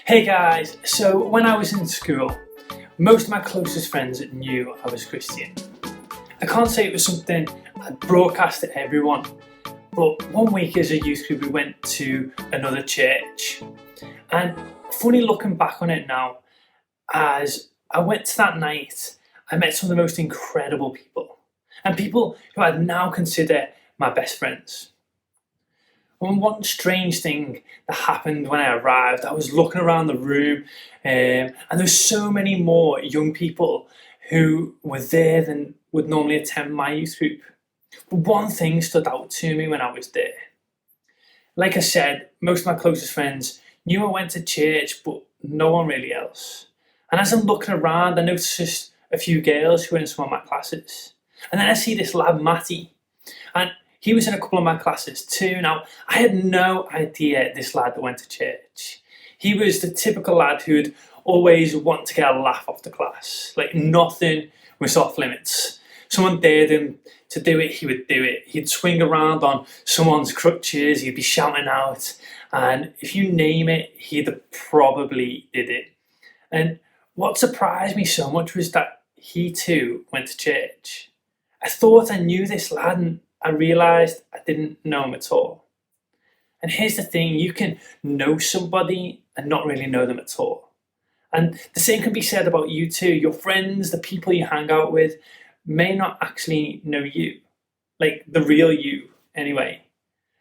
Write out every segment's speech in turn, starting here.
Hey guys, so when I was in school, most of my closest friends knew I was Christian. I can't say it was something I'd broadcast to everyone, but one week as a youth group we went to another church. And funny looking back on it now, as I went to that night, I met some of the most incredible people, and people who I'd now consider my best friends. And one strange thing that happened when I arrived, I was looking around the room, and there's so many more young people who were there than would normally attend my youth group. But one thing stood out to me when I was there. Like I said, most of my closest friends knew I went to church, but no one really else. And as I'm looking around, I noticed a few girls who were in some of my classes. And then I see this lad, Matty, and he was in a couple of my classes too. Now, I had no idea this lad that went to church. He was the typical lad who'd always want to get a laugh off the class. Like nothing was off limits. Someone dared him to do it, he would do it. He'd swing around on someone's crutches, he'd be shouting out, and if you name it, he'd probably did it. And what surprised me so much was that he too went to church. I thought I knew this lad, and I realised I didn't know him at all. And here's the thing, you can know somebody and not really know them at all. And the same can be said about you too. Your friends, the people you hang out with, may not actually know you. Like the real you, anyway.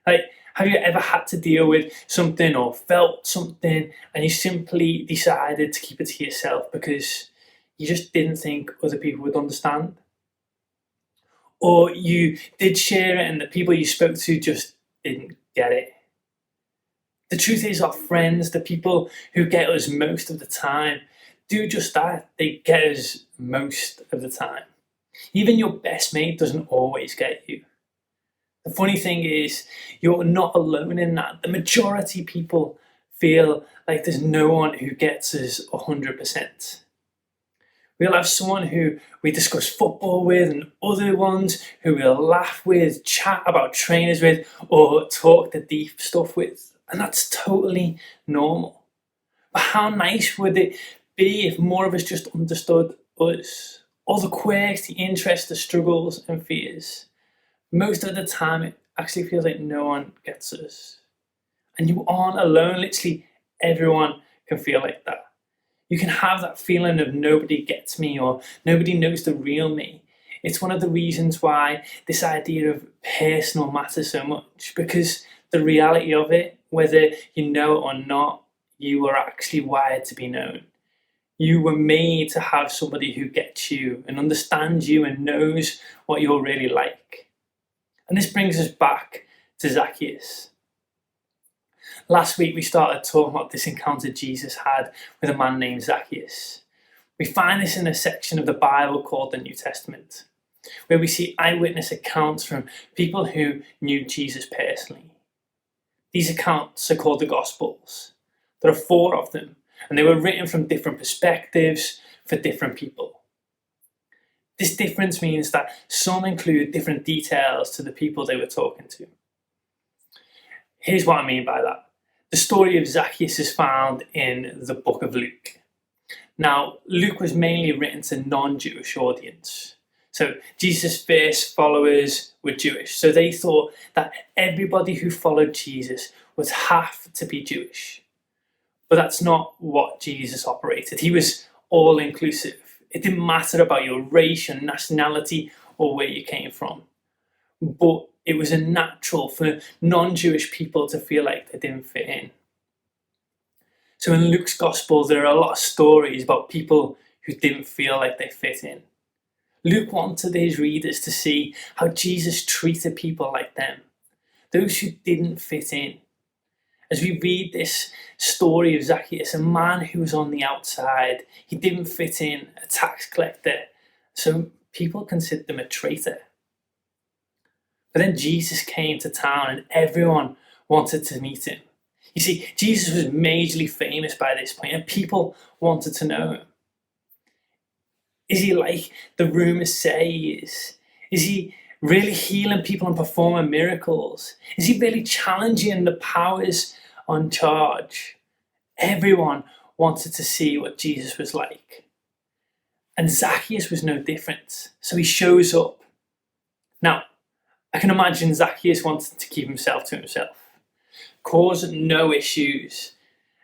Like, have you ever had to deal with something or felt something and you simply decided to keep it to yourself because you just didn't think other people would understand? Or you did share it and the people you spoke to just didn't get it? The truth is, our friends, the people who get us most of the time, do just that. They get us most of the time. Even your best mate doesn't always get you. The funny thing is, you're not alone in that. The majority of people feel like there's no one who gets us 100%. We'll have someone who we discuss football with and other ones who we'll laugh with, chat about trainers with, or talk the deep stuff with. And that's totally normal. But how nice would it be if more of us just understood us? All the quirks, the interests, the struggles and fears. Most of the time it actually feels like no one gets us. And you aren't alone, literally everyone can feel like that. You can have that feeling of nobody gets me or nobody knows the real me. It's one of the reasons why this idea of personal matters so much, because the reality of it, whether you know it or not, you are actually wired to be known. You were made to have somebody who gets you and understands you and knows what you're really like. And this brings us back to Zacchaeus. Last week we started talking about this encounter Jesus had with a man named Zacchaeus. We find this in a section of the Bible called the New Testament, where we see eyewitness accounts from people who knew Jesus personally. These accounts are called the Gospels. There are 4 of them, and they were written from different perspectives for different people. This difference means that some include different details to the people they were talking to. Here's what I mean by that. The story of Zacchaeus is found in the book of Luke. Now, Luke was mainly written to non-Jewish audience. So Jesus' first followers were Jewish. So they thought that everybody who followed Jesus would have to be Jewish. But that's not what Jesus operated. He was all-inclusive. It didn't matter about your race, your nationality, or where you came from. But it was a natural for non-Jewish people to feel like they didn't fit in. So in Luke's Gospel, there are a lot of stories about people who didn't feel like they fit in. Luke wanted his readers to see how Jesus treated people like them, those who didn't fit in. As we read this story of Zacchaeus, a man who was on the outside, he didn't fit in, a tax collector, so people considered him a traitor. But then Jesus came to town and everyone wanted to meet him. You see, Jesus was majorly famous by this point and people wanted to know him. Is he like the rumours say he is? Is he really healing people and performing miracles? Is he really challenging the powers on charge? Everyone wanted to see what Jesus was like. And Zacchaeus was no different. So he shows up. Now, I can imagine Zacchaeus wanted to keep himself to himself, cause no issues.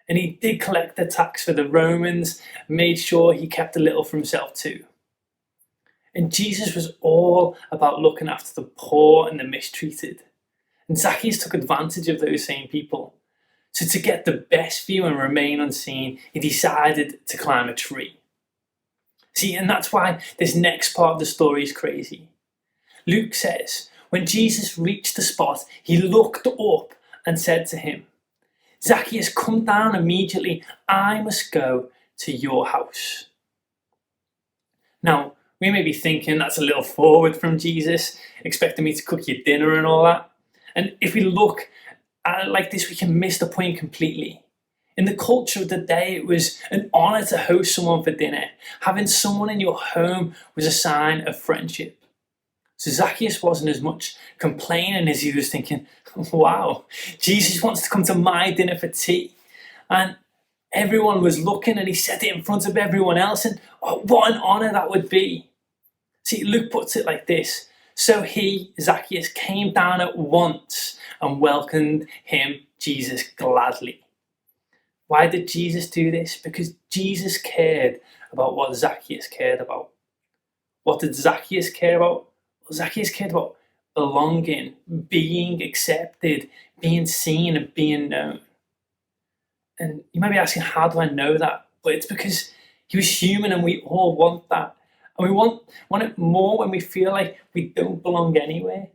And he did collect the tax for the Romans, made sure he kept a little for himself too. And Jesus was all about looking after the poor and the mistreated. And Zacchaeus took advantage of those same people. So to get the best view and remain unseen, he decided to climb a tree. See, and that's why this next part of the story is crazy. Luke says, when Jesus reached the spot, he looked up and said to him, Zacchaeus, come down immediately. I must go to your house. Now, we may be thinking that's a little forward from Jesus, expecting me to cook your dinner and all that. And if we look at it like this, we can miss the point completely. In the culture of the day, it was an honour to host someone for dinner. Having someone in your home was a sign of friendship. So Zacchaeus wasn't as much complaining as he was thinking, wow, Jesus wants to come to my dinner for tea. And everyone was looking and he said it in front of everyone else. And what an honour that would be. See, Luke puts it like this. So he, Zacchaeus, came down at once and welcomed him, Jesus, gladly. Why did Jesus do this? Because Jesus cared about what Zacchaeus cared about. What did Zacchaeus care about? Well, Zacchaeus cared about belonging, being accepted, being seen and being known. And you might be asking, how do I know that? But it's because he was human and we all want that. And we want it more when we feel like we don't belong anywhere.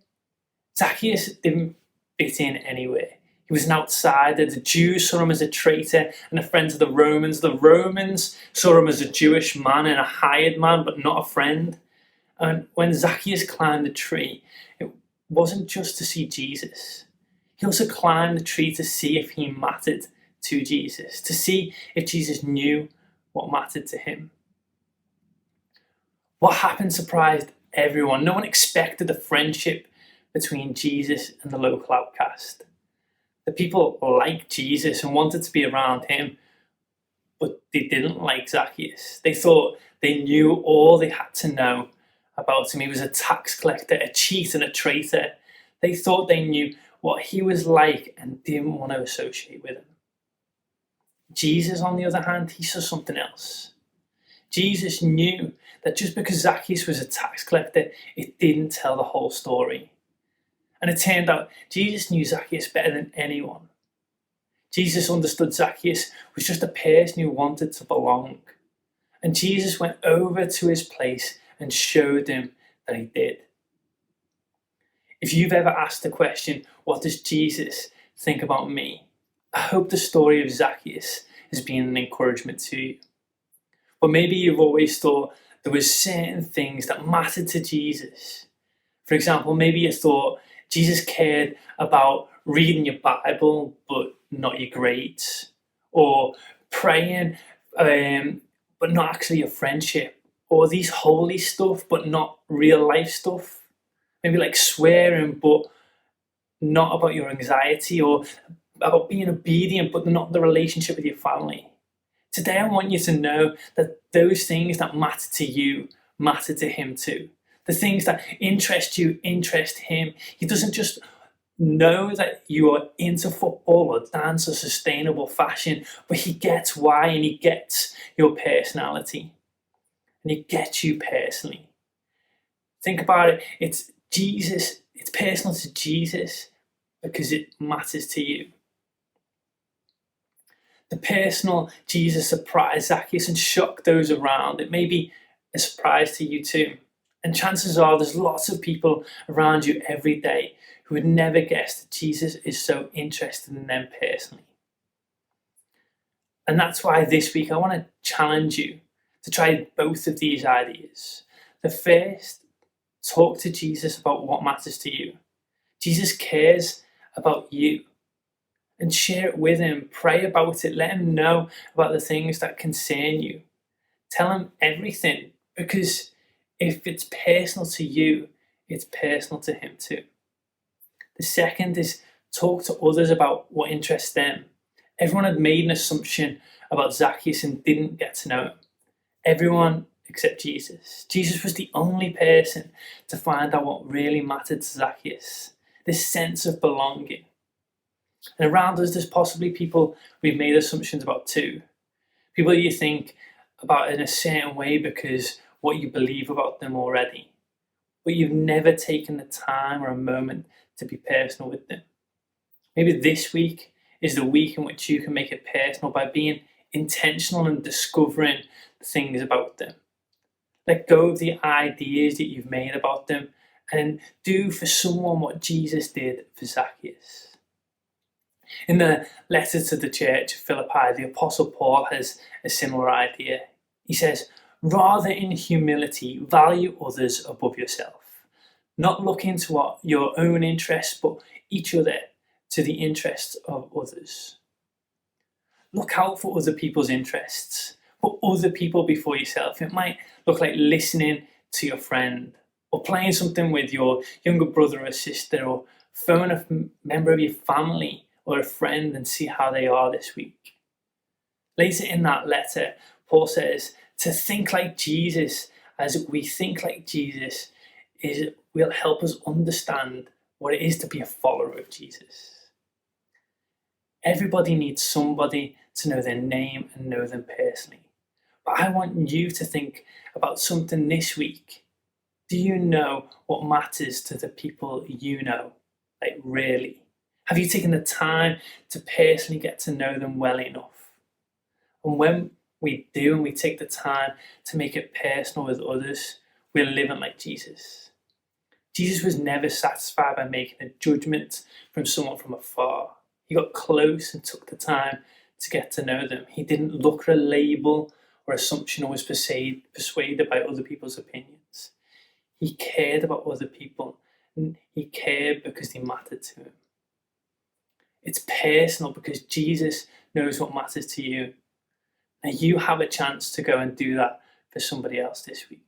Zacchaeus didn't fit in anywhere. He was an outsider. The Jews saw him as a traitor and a friend to the Romans. The Romans saw him as a Jewish man and a hired man, but not a friend. And when Zacchaeus climbed the tree, it wasn't just to see Jesus. He also climbed the tree to see if he mattered to Jesus, to see if Jesus knew what mattered to him. What happened surprised everyone. No one expected the friendship between Jesus and the local outcast. The people liked Jesus and wanted to be around him, but they didn't like Zacchaeus. They thought they knew all they had to know about him. He was a tax collector, a cheat and a traitor. They thought they knew what he was like and didn't want to associate with him. Jesus, on the other hand, he saw something else. Jesus knew that just because Zacchaeus was a tax collector, it didn't tell the whole story. And it turned out Jesus knew Zacchaeus better than anyone. Jesus understood Zacchaeus was just a person who wanted to belong. And Jesus went over to his place and showed him that he did. If you've ever asked the question, what does Jesus think about me? I hope the story of Zacchaeus has been an encouragement to you. But maybe you've always thought there were certain things that mattered to Jesus. For example, maybe you thought Jesus cared about reading your Bible but not your grades, or praying but not actually your friendship, or these holy stuff but not real life stuff. Maybe like swearing but not about your anxiety, or about being obedient but not the relationship with your family. Today I want you to know that those things that matter to you matter to him too. The things that interest you interest him. He doesn't just know that you are into football or dance or sustainable fashion, but he gets why, and he gets your personality. And he gets you personally. Think about it. It's Jesus. It's personal to Jesus because it matters to you. The personal Jesus surprised Zacchaeus and shocked those around. It may be a surprise to you too. And chances are there's lots of people around you every day who would never guess that Jesus is so interested in them personally. And that's why this week I want to challenge you to try both of these ideas. The first, talk to Jesus about what matters to you. Jesus cares about you. And share it with him. Pray about it. Let him know about the things that concern you. Tell him everything, because if it's personal to you, it's personal to him too. The second is talk to others about what interests them. Everyone had made an assumption about Zacchaeus and didn't get to know him. Everyone except Jesus. Jesus was the only person to find out what really mattered to Zacchaeus, this sense of belonging. And around us, there's possibly people we've made assumptions about too. People you think about in a certain way because what you believe about them already. But you've never taken the time or a moment to be personal with them. Maybe this week is the week in which you can make it personal by being intentional and discovering things about them. Let go of the ideas that you've made about them and do for someone what Jesus did for Zacchaeus. In the letter to the church of Philippi, the Apostle Paul has a similar idea. He says, rather in humility, value others above yourself, not looking to what your own interests, but each other to the interests of others. Look out for other people's interests. Put other people before yourself. It might look like listening to your friend, or playing something with your younger brother or sister, or phone a member of your family or a friend and see how they are this week. Later in that letter, Paul says to think like Jesus, as we think like Jesus, will help us understand what it is to be a follower of Jesus. Everybody needs somebody to know their name and know them personally. But I want you to think about something this week. Do you know what matters to the people you know? Like, really? Have you taken the time to personally get to know them well enough? And when we do and we take the time to make it personal with others, we're living like Jesus. Jesus was never satisfied by making a judgment from someone from afar. He got close and took the time to get to know them. He didn't look at a label or assumption or was persuaded by other people's opinions. He cared about other people, and he cared because they mattered to him. It's personal because Jesus knows what matters to you. And you have a chance to go and do that for somebody else this week.